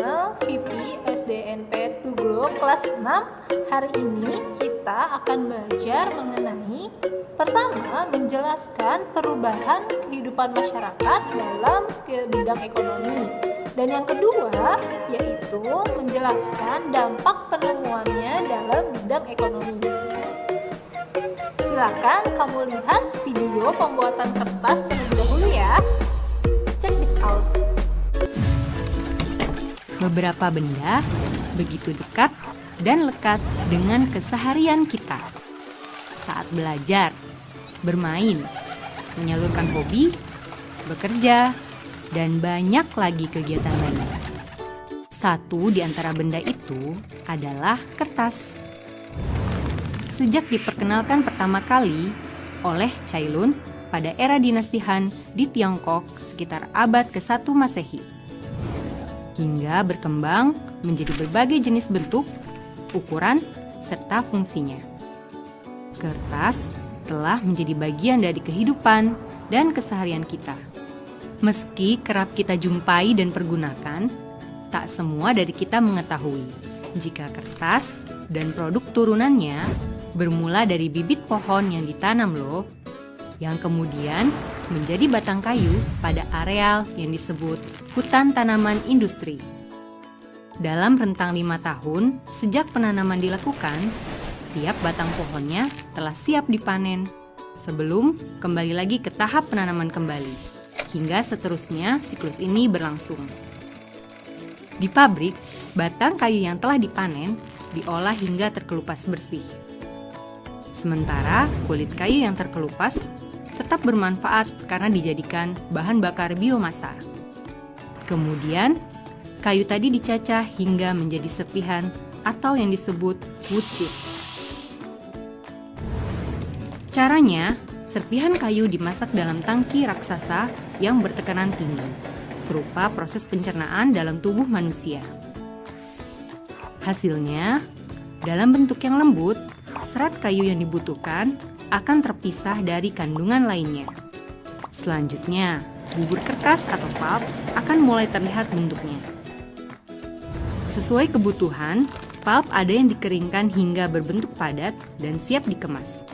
channel VP SDNP Tuglo kelas 6. Hari ini kita akan belajar mengenai pertama, menjelaskan perubahan kehidupan masyarakat dalam bidang ekonomi. Dan yang kedua, yaitu menjelaskan dampak penemuannya dalam bidang ekonomi. Silakan kamu lihat video pembuatan kertas terlebih dahulu ya. Check this out. Beberapa benda begitu dekat dan lekat dengan keseharian kita. Saat belajar, bermain, menyalurkan hobi, bekerja, dan banyak lagi kegiatan lain. Satu di antara benda itu adalah kertas. Sejak diperkenalkan pertama kali oleh Cai Lun pada era dinasti Han di Tiongkok sekitar abad ke-1 Masehi, hingga berkembang menjadi berbagai jenis bentuk, ukuran, serta fungsinya. Kertas telah menjadi bagian dari kehidupan dan keseharian kita. Meski kerap kita jumpai dan pergunakan, tak semua dari kita mengetahui jika kertas dan produk turunannya bermula dari bibit pohon yang ditanam loh, yang kemudian menjadi batang kayu pada areal yang disebut hutan tanaman industri. Dalam rentang 5 tahun sejak penanaman dilakukan, tiap batang pohonnya telah siap dipanen sebelum kembali lagi ke tahap penanaman kembali, hingga seterusnya siklus ini berlangsung. Di pabrik, batang kayu yang telah dipanen diolah hingga terkelupas bersih. Sementara kulit kayu yang terkelupas tetap bermanfaat karena dijadikan bahan bakar biomasa. Kemudian, kayu tadi dicacah hingga menjadi serpihan atau yang disebut wood chips. Caranya, serpihan kayu dimasak dalam tangki raksasa yang bertekanan tinggi, serupa proses pencernaan dalam tubuh manusia. Hasilnya, dalam bentuk yang lembut, serat kayu yang dibutuhkan akan terpisah dari kandungan lainnya. Selanjutnya, bubur kertas atau pulp akan mulai terlihat bentuknya. Sesuai kebutuhan, pulp ada yang dikeringkan hingga berbentuk padat dan siap dikemas.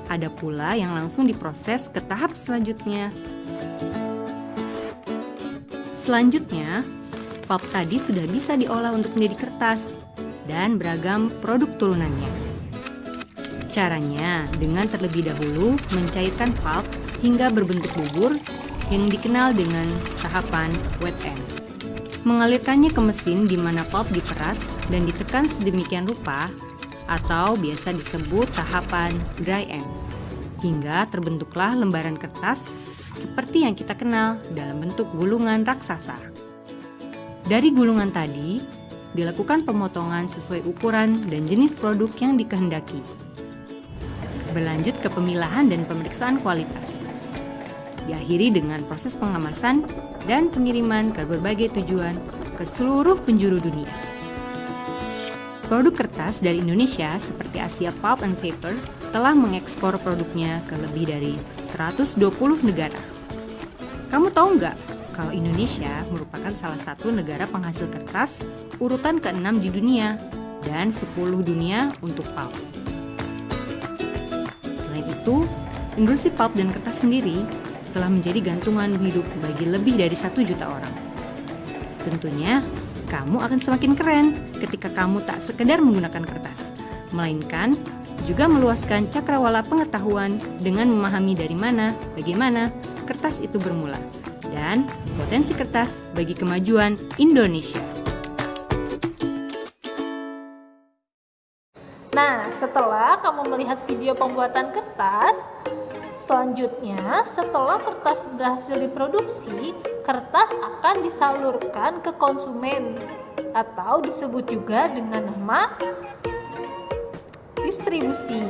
Ada pula yang langsung diproses ke tahap selanjutnya. Selanjutnya, pulp tadi sudah bisa diolah untuk menjadi kertas dan beragam produk turunannya. Caranya dengan terlebih dahulu mencairkan pulp hingga berbentuk bubur yang dikenal dengan tahapan wet end. Mengalirkannya ke mesin di mana pulp diperas dan ditekan sedemikian rupa atau biasa disebut tahapan dry end, hingga terbentuklah lembaran kertas seperti yang kita kenal dalam bentuk gulungan raksasa. Dari gulungan tadi dilakukan pemotongan sesuai ukuran dan jenis produk yang dikehendaki. Berlanjut ke pemilahan dan pemeriksaan kualitas. Diakhiri dengan proses pengemasan dan pengiriman ke berbagai tujuan ke seluruh penjuru dunia. Produk kertas dari Indonesia seperti Asia Pulp and Paper telah mengekspor produknya ke lebih dari 120 negara. Kamu tahu nggak kalau Indonesia merupakan salah satu negara penghasil kertas urutan ke-6 di dunia dan 10 dunia untuk pulp. Selain itu, industri pulp dan kertas sendiri telah menjadi gantungan hidup bagi lebih dari 1 juta orang. Tentunya, kamu akan semakin keren ketika kamu tak sekedar menggunakan kertas, melainkan juga meluaskan cakrawala pengetahuan dengan memahami dari mana, bagaimana kertas itu bermula, dan potensi kertas bagi kemajuan Indonesia. Nah, setelah kamu melihat video pembuatan kertas, selanjutnya setelah kertas berhasil diproduksi, kertas akan disalurkan ke konsumen atau disebut juga dengan nama distribusi.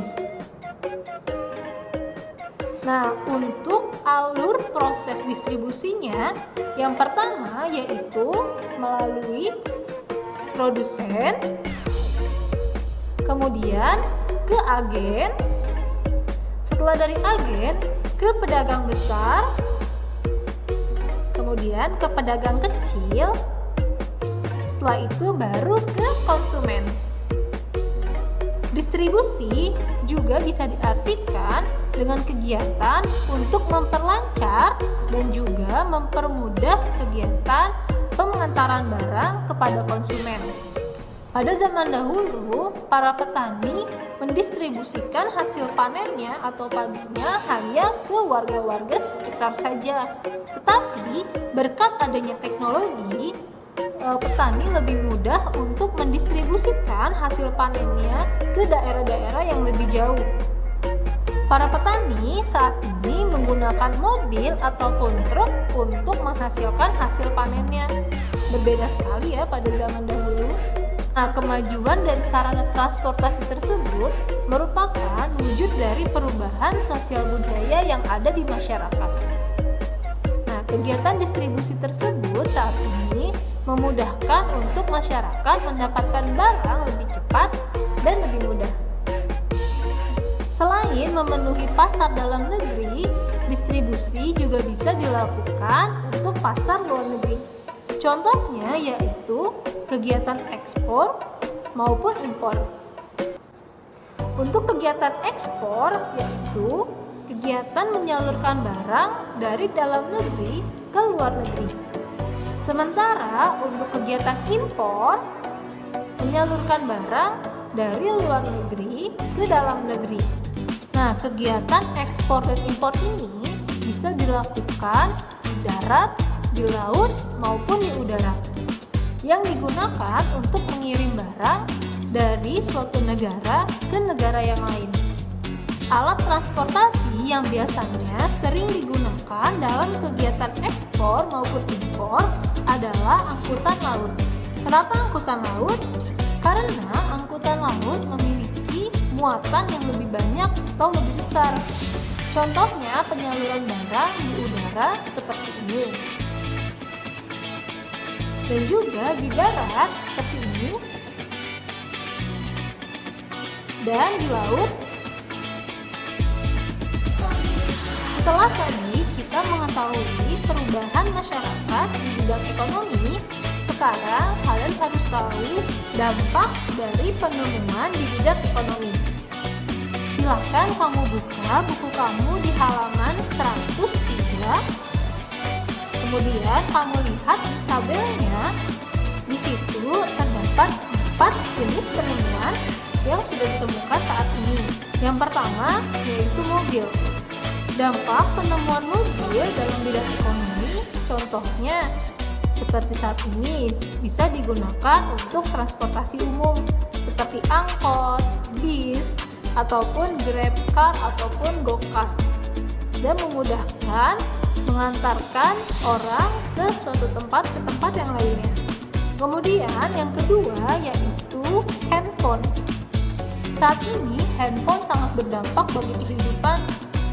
Nah, untuk alur proses distribusinya, yang pertama yaitu melalui produsen, kemudian ke agen, setelah dari agen ke pedagang besar, kemudian ke pedagang kecil, setelah itu baru ke konsumen. Distribusi juga bisa diartikan dengan kegiatan untuk memperlancar dan juga mempermudah kegiatan pengantaran barang kepada konsumen. Pada zaman dahulu, para petani mendistribusikan hasil panennya atau paginya hanya ke warga-warga sekitar saja. Tetapi berkat adanya teknologi, petani lebih mudah untuk mendistribusikan hasil panennya ke daerah-daerah yang lebih jauh. Para petani saat ini menggunakan mobil ataupun truk untuk menghasilkan hasil panennya. Berbeda sekali ya pada zaman dahulu. Nah, kemajuan dari sarana transportasi tersebut merupakan wujud dari perubahan sosial budaya yang ada di masyarakat. Nah, kegiatan distribusi tersebut saat ini memudahkan untuk masyarakat mendapatkan barang lebih cepat dan lebih mudah. Selain memenuhi pasar dalam negeri, distribusi juga bisa dilakukan untuk pasar luar negeri. Contohnya yaitu kegiatan ekspor maupun impor. Untuk kegiatan ekspor yaitu kegiatan menyalurkan barang dari dalam negeri ke luar negeri. Sementara untuk kegiatan impor, menyalurkan barang dari luar negeri ke dalam negeri. Nah, kegiatan ekspor dan impor ini bisa dilakukan di darat, di laut, maupun di udara, yang digunakan untuk mengirim barang dari suatu negara ke negara yang lain. Alat transportasi yang biasanya sering digunakan dalam kegiatan ekspor maupun impor adalah angkutan laut. Kenapa angkutan laut? Karena angkutan laut memiliki muatan yang lebih banyak atau lebih besar. Contohnya penyaluran barang di udara seperti ini. Dan juga di darat seperti ini. Dan di laut. Setelah tadi kita mengetahui perubahan masyarakat di bidang ekonomi, sekarang kalian harus tahu dampak dari penemuan di bidang ekonomi. Silakan kamu buka buku kamu di halaman 103. Kemudian kamu lihat tabelnya. Di situ terdapat 4 jenis penemuan yang sudah ditemukan saat ini. Yang pertama yaitu mobil. Dampak penemuan mobil dalam bidang ekonomi, contohnya seperti saat ini bisa digunakan untuk transportasi umum seperti angkot, bis, ataupun grab car ataupun go-kart, dan memudahkan mengantarkan orang ke suatu tempat ke tempat yang lainnya. Kemudian yang kedua yaitu handphone. Saat ini handphone sangat berdampak bagi kehidupan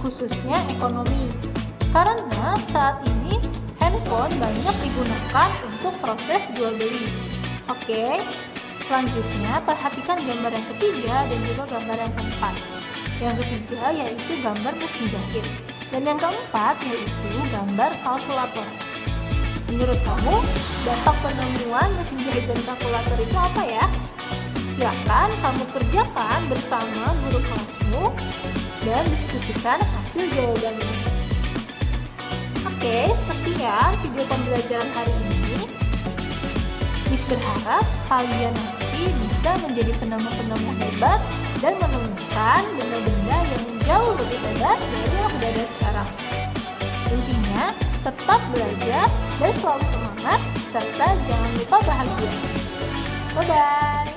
khususnya ekonomi, karena saat ini handphone banyak digunakan untuk proses jual beli. Oke, selanjutnya perhatikan gambar yang ketiga dan juga gambar yang keempat. Yang ketiga yaitu gambar mesin jahit, dan yang keempat yaitu gambar kalkulator. Menurut kamu, dampak penemuan mesin jahit dan kalkulator itu apa ya? Silakan kamu kerjakan bersama guru kelasmu dan diskusikan hasil jawabannya. Oke, sekian video pembelajaran hari ini. Miss berharap kalian nanti bisa menjadi penemu-penemu hebat dan menemukan benda-benda yang jauh lebih hebat dari yang sudah ada sekarang. Intinya, tetap belajar dan selalu semangat, serta jangan lupa bahagia. Bye-bye!